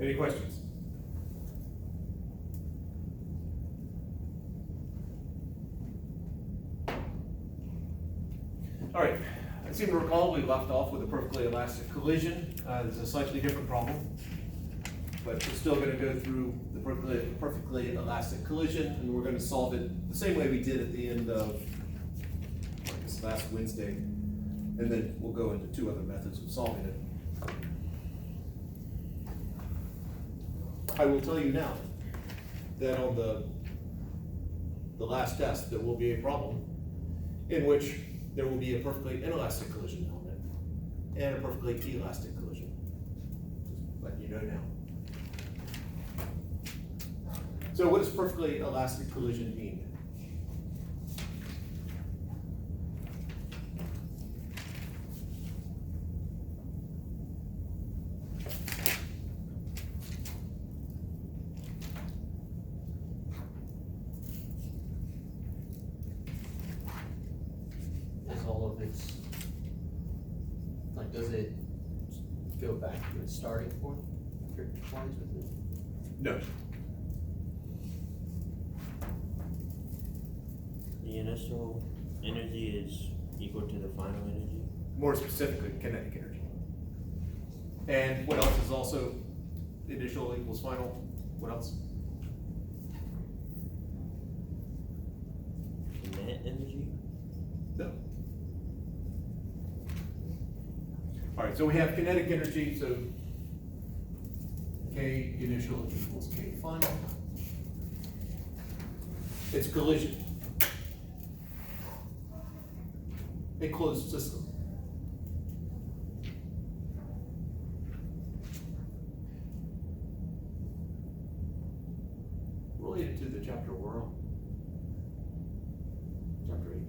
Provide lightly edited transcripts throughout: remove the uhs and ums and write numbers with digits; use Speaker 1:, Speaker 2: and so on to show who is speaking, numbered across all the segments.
Speaker 1: Any questions? All right, I seem to recall we left off with a perfectly elastic collision. This is a slightly different problem, but we're still gonna go through the perfectly elastic collision, and we're gonna solve it the same way we did at the end of, I guess, last Wednesday. And then we'll go into two other methods of solving it. I will tell you now that on the last test, there will be a problem in which there will be a perfectly inelastic collision element and a perfectly elastic collision. Just letting you know now. So what does perfectly elastic collision mean?
Speaker 2: Does it go back to its starting point after it collides with it?
Speaker 1: No.
Speaker 3: The initial energy is equal to the final energy.
Speaker 1: More specifically, kinetic energy. And what else is also initial equals final? What else?
Speaker 3: Net energy?
Speaker 1: No. All right, so we have kinetic energy, so K initial equals K final. It's collision. A closed system. Related to the chapter we're on. Chapter 8.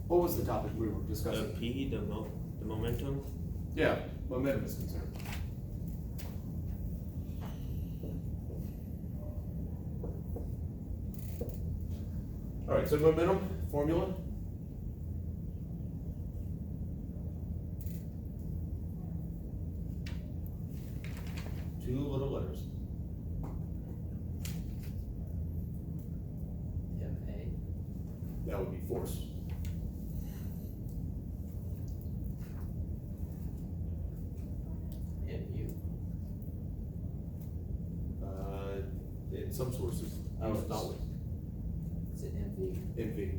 Speaker 1: What was the topic we were discussing?
Speaker 3: P, the momentum.
Speaker 1: Yeah, momentum is concerned. All right, so momentum formula. Two little letters.
Speaker 2: MA.
Speaker 1: That would be force.
Speaker 2: MU.
Speaker 1: In some sources,
Speaker 2: Oh,
Speaker 1: it's not with
Speaker 2: Is it MV?
Speaker 1: NV.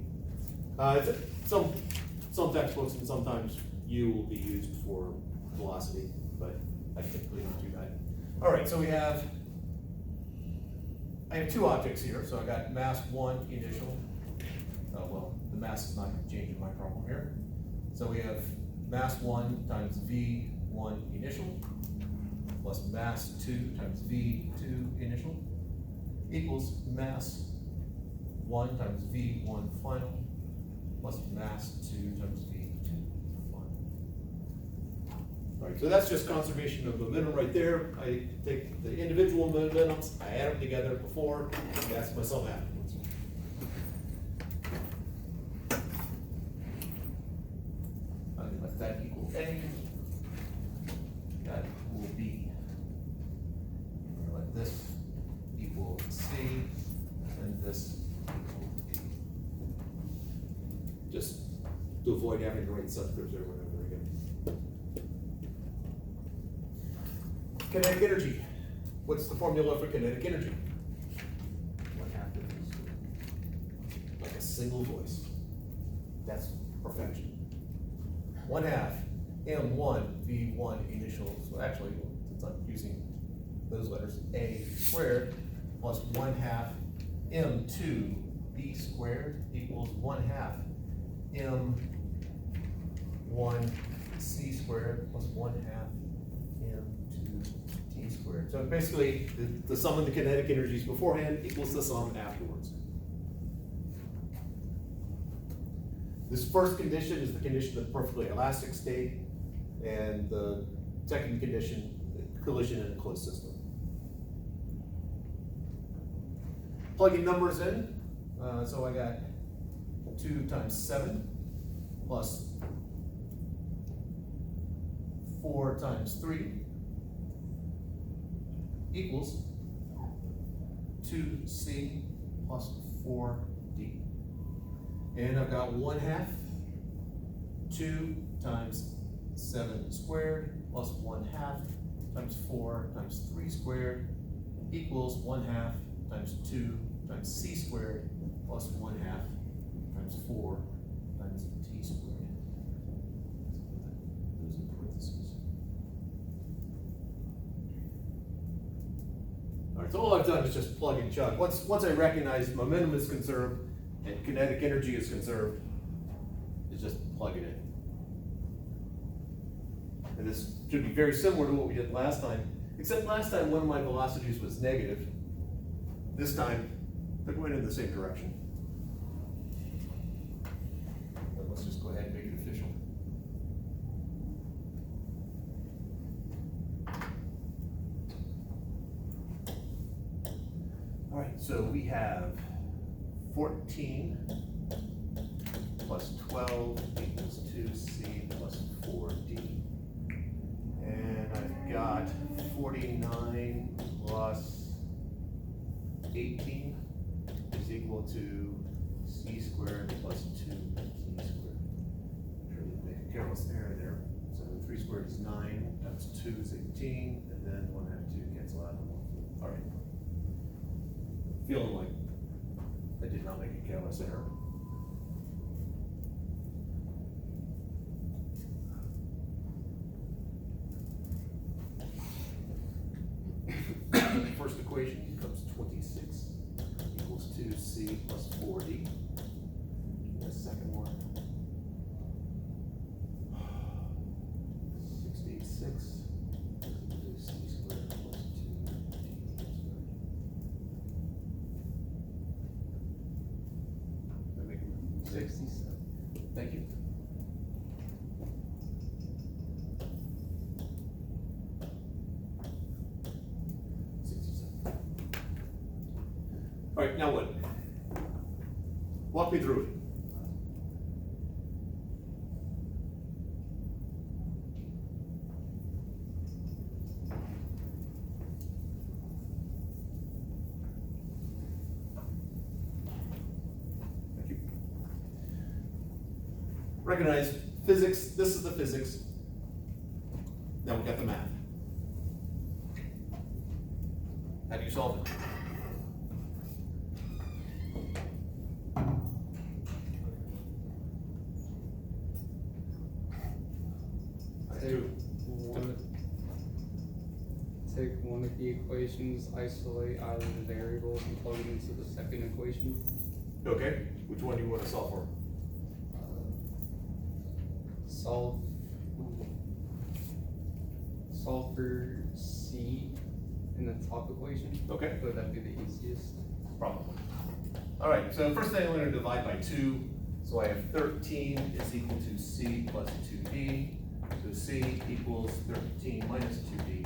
Speaker 1: Some textbooks and sometimes U will be used for velocity, but I typically don't do that. All right, so I have two objects here, so I got mass 1 initial. Well, the mass is not changing my problem here. So we have mass 1 times V1 initial plus mass 2 times V2 initial equals mass 1 times V1 final plus mass 2 times V2 final. All right, so that's just conservation of momentum right there. I take the individual momentums, I add them together before, and that's my sum afterwards. I'm gonna let that equal A. That will be, I'm gonna let this equal C, and this equal D. Just to avoid having to write subscripts over and over again. Kinetic energy. What's the formula for kinetic energy?
Speaker 2: What happens?
Speaker 1: Like a single voice. That's perfection. 1/2 M1 V1 initial, so actually, since I'm using those letters, A squared plus 1/2 M2 B squared equals 1/2 M1 C squared plus 1/2 M2 T squared. So basically, the sum of the kinetic energies beforehand equals the sum afterwards. This first condition is the condition of the perfectly elastic state, and the second condition, collision in a closed system. plugging numbers in, so I got 2 times 7 plus 4 times 3 equals 2c plus 4d. And I've got 1/2, 2 times 7 squared plus 1/2 times 4 times 3 squared equals 1/2 times 2 times c squared plus 1/2 times 4 times t squared. Those in parentheses. All right, so all I've done is just plug and chug. Once I recognize momentum is conserved and kinetic energy is conserved, it's just plug it in. And this should be very similar to what we did last time, except last time one of my velocities was negative. This time, they're going in the same direction. But let's just go ahead and make it official. All right, so we have 14 plus 12 equals 2c plus 4d. And I've got 49 plus 18 is equal to c squared plus 2d squared. I'm sure we make a careless error there. So 3 squared is 9, times 2 is 18, and then 1 and 2 cancel out. All right. Feeling like I did not make a careless error. First equation becomes 26 equals 2c plus 4d. The second one, 66 is c squared plus 2d squared. Did I make a mistake?
Speaker 2: 67.
Speaker 1: Thank you. All right, now what? Walk me through it. Thank you. Recognize physics, this is the physics. Now we got the math. How do you solve it?
Speaker 4: Take one of the equations, isolate either the variables and plug it into the second equation.
Speaker 1: Okay, which one do you want to solve for?
Speaker 4: Solve for C in the top equation.
Speaker 1: Okay.
Speaker 4: Would that be the easiest?
Speaker 1: Probably. All right, so first thing I'm going to divide by 2. So I have 13 is equal to c plus 2d. So c equals 13 minus 2d.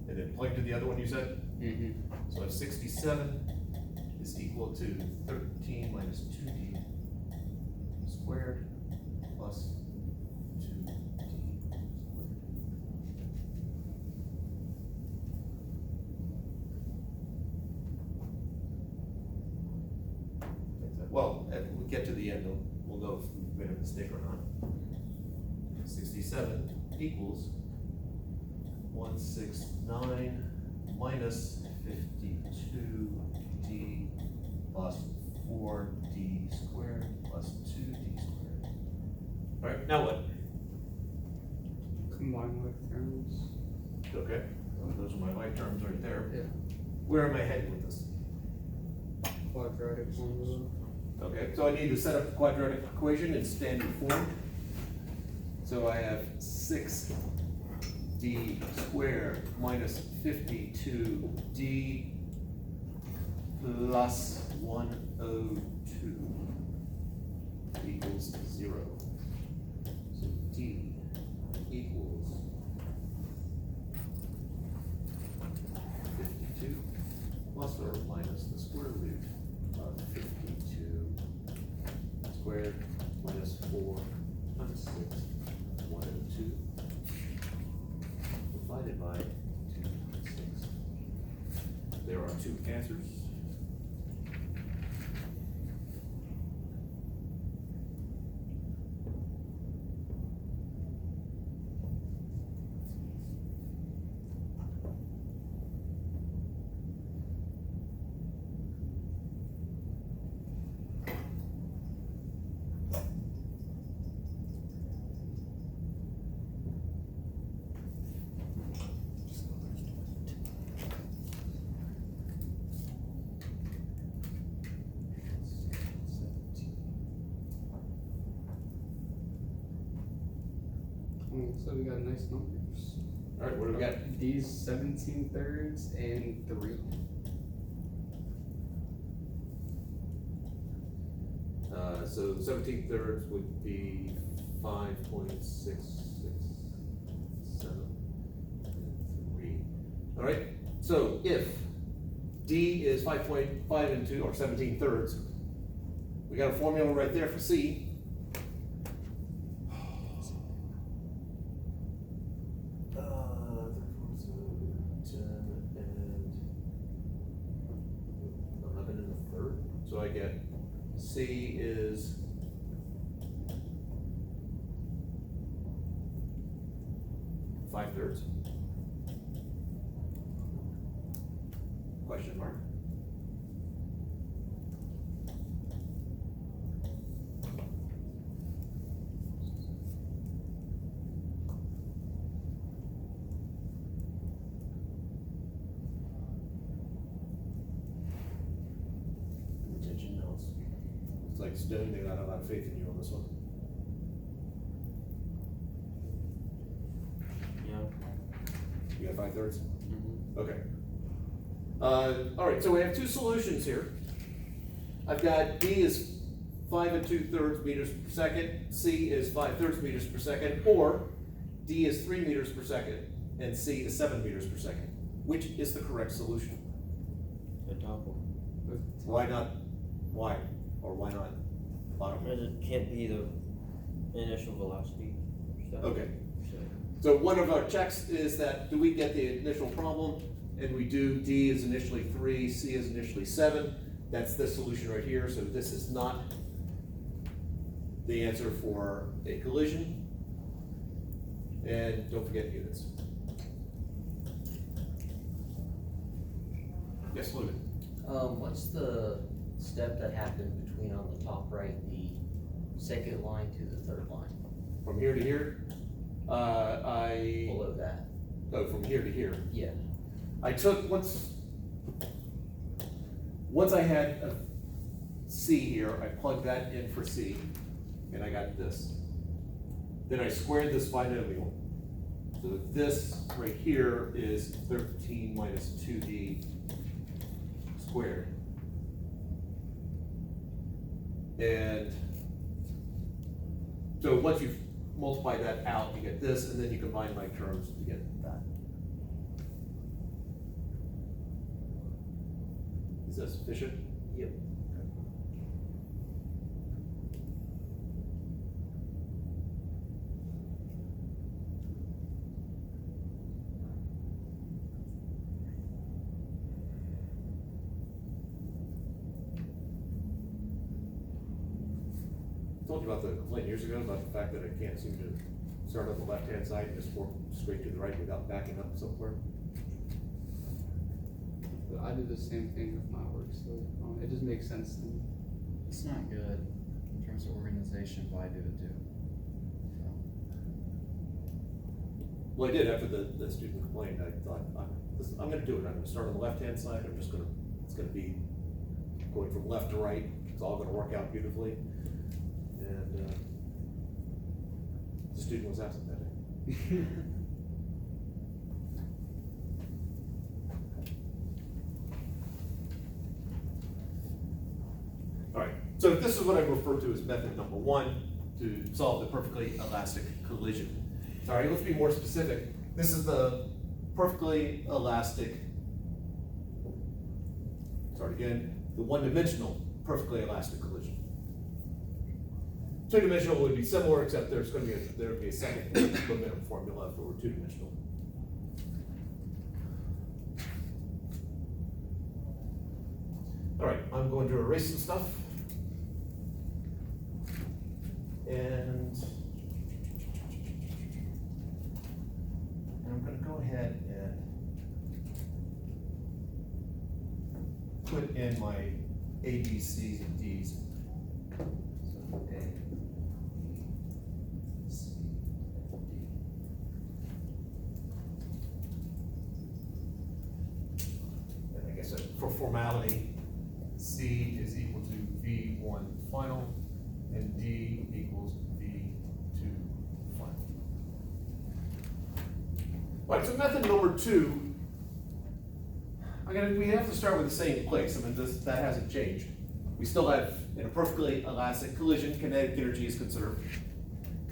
Speaker 1: And then plug to the other one you said?
Speaker 4: Mm-hmm.
Speaker 1: So I have 67 is equal to 13 minus 2d squared plus 2d squared. Well, if we get to the end, we'll know if we've made a mistake or not. 67 equals 169 minus 52d plus 4d squared plus 2d squared. All right, now what?
Speaker 4: Combine like terms.
Speaker 1: Okay, those are my like terms right there.
Speaker 4: Yeah.
Speaker 1: Where am I heading with this?
Speaker 4: Quadratic formula.
Speaker 1: Okay, so I need to set up the quadratic equation in standard form. So I have 6d squared minus 52d plus 102 equals 0. So d equals 52
Speaker 5: minus 4 times 6, 1 and 2, divided by 2 times 6. There are two answers.
Speaker 4: So we got nice numbers.
Speaker 5: All right, what do we got?
Speaker 4: D's 17/3 and 3.
Speaker 5: So 17/3 would be 5.667 and 3. All right, so if D is 5.5 and 2, or 17/3, we got a formula right there for C. So I get C is 5/3. Question mark.
Speaker 3: Attention notes.
Speaker 5: It's like Stone, they got a lot of faith in you on this one.
Speaker 3: Yeah.
Speaker 5: You got 5/3?
Speaker 4: Mm-hmm.
Speaker 5: Okay. All right, so we have two solutions here. I've got D is 5 2/3 meters per second, C is 5/3 meters per second, or D is 3 meters per second, and C is 7 meters per second. Which is the correct solution?
Speaker 3: The top one.
Speaker 5: Why not? Why? Or why not bottom?
Speaker 3: Because it can't be the initial velocity stuff.
Speaker 5: Okay.
Speaker 3: So,
Speaker 5: So one of our checks is that, do we get the initial problem? And we do. D is initially 3, C is initially 7. That's this solution right here, so this is not the answer for a collision. And don't forget units. Yes, Logan?
Speaker 2: What's the step that happened between on the top right, the second line to the third line?
Speaker 5: From here to here,
Speaker 2: Below that?
Speaker 5: from here to here.
Speaker 2: Yeah.
Speaker 5: I took, once I had a C here, I plugged that in for C, and I got this. Then I squared this binomial. So this right here is 13 minus 2D squared. And so once you multiply that out, you get this, and then you combine like terms to get that. Is that sufficient?
Speaker 2: Yep.
Speaker 5: I told you about the complaint years ago about the fact that I can't seem to start on the left-hand side and just work straight to the right without backing up somewhere.
Speaker 4: But I do the same thing with my work, so it just makes sense to me.
Speaker 6: It's not good in terms of organization, but I do it too. So,
Speaker 5: Well, I did after the student complained. I thought, I'm gonna do it. I'm gonna start on the left-hand side. It's gonna be going from left to right. It's all gonna work out beautifully. And, the student was absent that day. All right, so this is what I refer to as method number 1 to solve the perfectly elastic collision. Sorry, let's be more specific. This is the perfectly elastic, start again, the one-dimensional perfectly elastic collision. Two-dimensional would be similar, except there would be a second momentum formula for two-dimensional. All right, I'm going to erase some stuff. And I'm gonna go ahead and put in my A, B, C's, and D's. So A, B, C, and D. And I guess for formality, C is equal to V1 final, and D equals V2 final. All right, so method number 2, we have to start with the same place. I mean, that hasn't changed. We still have, in a perfectly elastic collision, kinetic energy is conserved.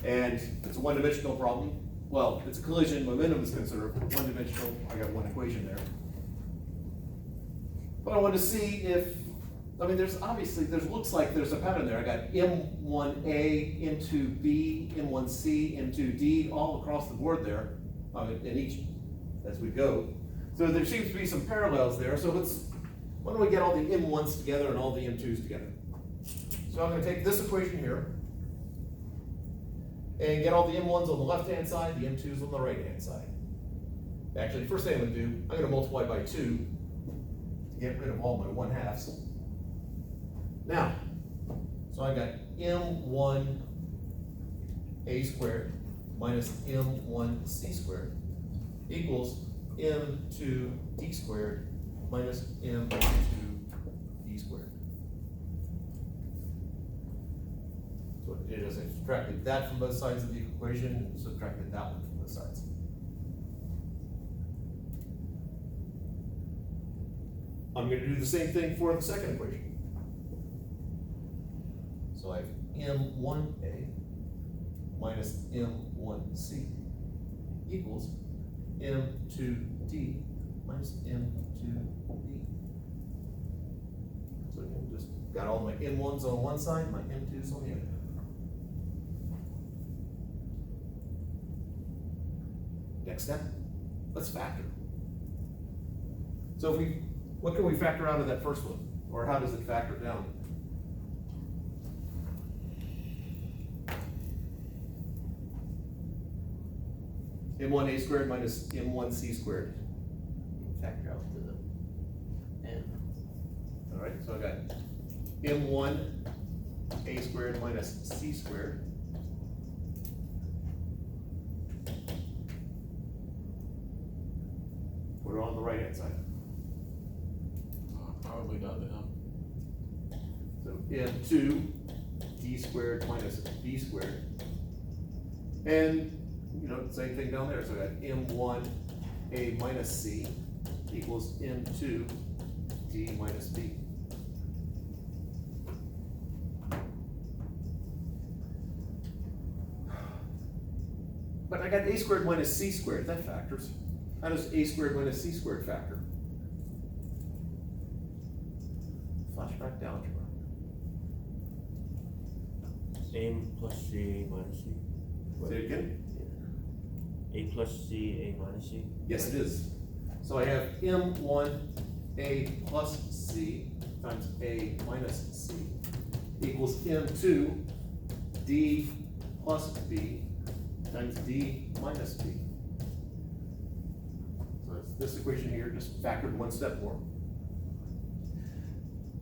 Speaker 5: And it's a one-dimensional problem. Well, it's a collision, momentum is conserved. One-dimensional, I got one equation there. But I wanted to see if, looks like there's a pattern there. I got M1A, M2B, M1C, M2D, all across the board there, in each, as we go. So there seems to be some parallels there. So why don't we get all the M1s together and all the M2s together? So I'm gonna take this equation here and get all the M1s on the left-hand side, the M2s on the right-hand side. Actually, first thing I'm gonna do, I'm gonna multiply by 2 to get rid of all my 1/2s. Now, so I got M1A squared minus M1C squared equals M2D squared minus M2D squared. So what it did is I subtracted that from both sides of the equation and subtracted that one from both sides. I'm going to do the same thing for the second equation. So I have M1A minus M1C equals M2D minus M2B. So again, just got all my M1s on one side, my M2s on the other. Next step, let's factor. So what can we factor out of that first one? Or how does it factor down? M1A squared minus M1C squared.
Speaker 2: Factor out to the n.
Speaker 5: All right, so I got M1A squared minus C squared. Put it on the right hand side.
Speaker 1: Probably not enough.
Speaker 5: So M2 D squared minus B squared. And same thing down there. So I got M1A minus C equals M2 D minus B. But I got A squared minus C squared, that factors. How does A squared minus C squared factor? Flashback to algebra.
Speaker 3: A plus C, A minus C.
Speaker 5: Say it again?
Speaker 3: A plus C, A minus C?
Speaker 5: Yes, it is. So I have M1A plus C times A minus C equals M2 D plus B times D minus B. So it's this equation here, just factored one step more.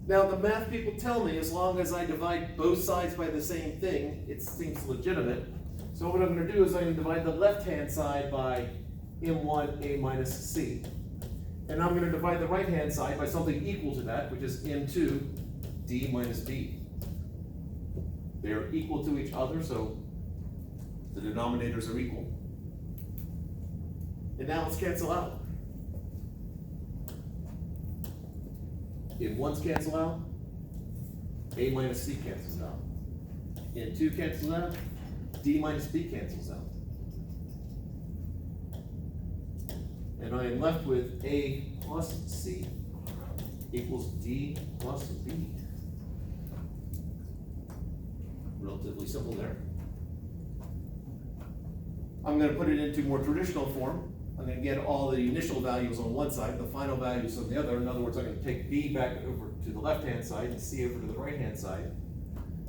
Speaker 5: Now, the math people tell me as long as I divide both sides by the same thing, it seems legitimate. So what I'm going to do is I'm going to divide the left-hand side by M1A minus C. And I'm going to divide the right-hand side by something equal to that, which is M2 D minus B. They're equal to each other, so the denominators are equal. And now let's cancel out. M1s cancel out, A minus C cancels out. M2 cancels out, D minus B cancels out. And I am left with A plus C equals D plus B. relatively simple there. I'm gonna put it into more traditional form. I'm gonna get all the initial values on one side, the final values on the other. In other words, I'm gonna take B back over to the left-hand side and C over to the right-hand side.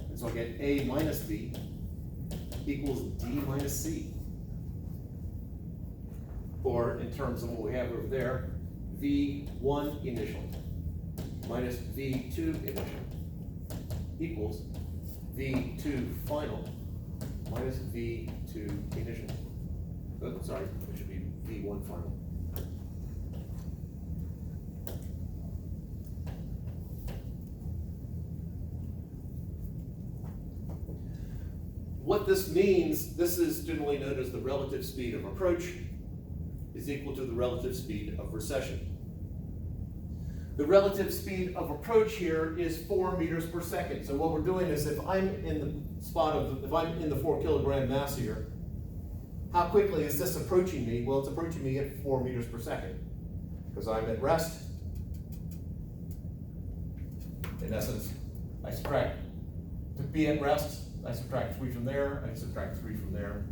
Speaker 5: And so I get A minus B equals D minus C. Or in terms of what we have over there, V1 initial minus V2 initial equals V2 final minus V2 initial. Oh, sorry, it should be V1 final. What this means, this is generally known as the relative speed of approach is equal to the relative speed of recession. The relative speed of approach here is 4 meters per second. So what we're doing is if I'm in the spot of, if I'm in the 4 kilogram mass here, how quickly is this approaching me? Well, it's approaching me at 4 meters per second because I'm at rest. In essence, I subtract, to be at rest, I subtract 3 from there, I subtract 3 from there.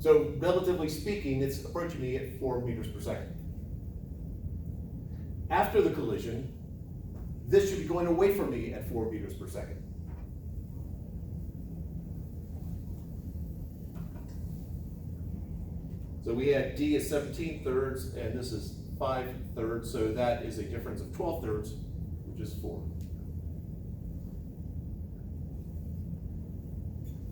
Speaker 5: So relatively speaking, it's approaching me at 4 meters per second. After the collision, this should be going away from me at 4 meters per second. So we had D is 17 thirds, and this is 5 thirds, so that is a difference of 12 thirds, which is 4.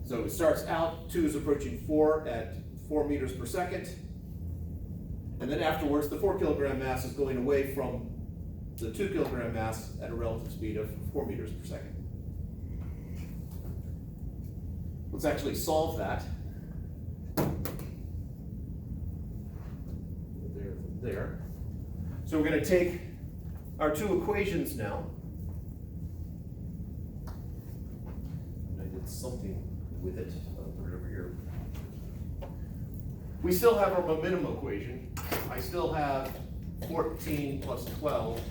Speaker 5: So it starts out, 2 is approaching 4 at 4 meters per second. And then afterwards, the 4 kilogram mass is going away from the 2 kilogram mass at a relative speed of 4 meters per second. Let's actually solve that. There. So we're going to take our 2 equations now. And I did something with it. I'll put it over here. We still have our momentum equation. I still have 14 plus 12